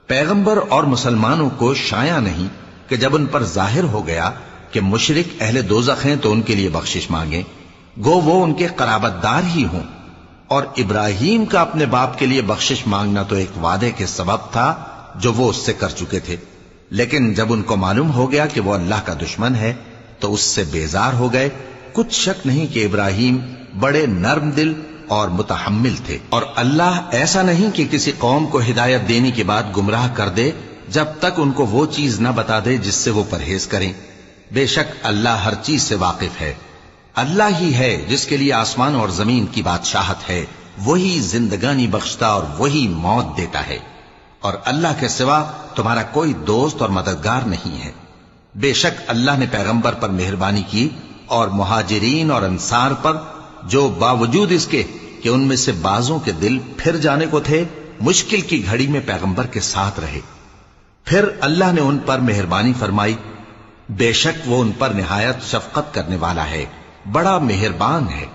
پیغمبر اور مسلمانوں کو شایع نہیں کہ جب ان پر ظاہر ہو گیا کہ مشرک اہل دوزخ ہیں تو ان کے لیے بخشش مانگیں، گو وہ ان کے قرابت دار ہی ہوں۔ اور ابراہیم کا اپنے باپ کے لیے بخشش مانگنا تو ایک وعدے کے سبب تھا جو وہ اس سے کر چکے تھے، لیکن جب ان کو معلوم ہو گیا کہ وہ اللہ کا دشمن ہے تو اس سے بیزار ہو گئے۔ کچھ شک نہیں کہ ابراہیم بڑے نرم دل اور متحمل تھے، اور اللہ ایسا نہیں کہ کسی قوم کو ہدایت دینے کے بعد گمراہ کر دے جب تک ان کو وہ چیز نہ بتا دے جس سے وہ پرہیز کریں۔ بے شک اللہ ہر چیز سے واقف ہے۔ اللہ ہی ہے جس کے لیے آسمان اور زمین کی بادشاہت ہے، وہی زندگانی بخشتا اور وہی موت دیتا ہے، اور اللہ کے سوا تمہارا کوئی دوست اور مددگار نہیں ہے۔ بے شک اللہ نے پیغمبر پر مہربانی کی اور مہاجرین اور انصار پر، جو باوجود اس کے کہ ان میں سے بعضوں کے دل پھر جانے کو تھے، مشکل کی گھڑی میں پیغمبر کے ساتھ رہے۔ پھر اللہ نے ان پر مہربانی فرمائی، بے شک وہ ان پر نہایت شفقت کرنے والا ہے، بڑا مہربان ہے۔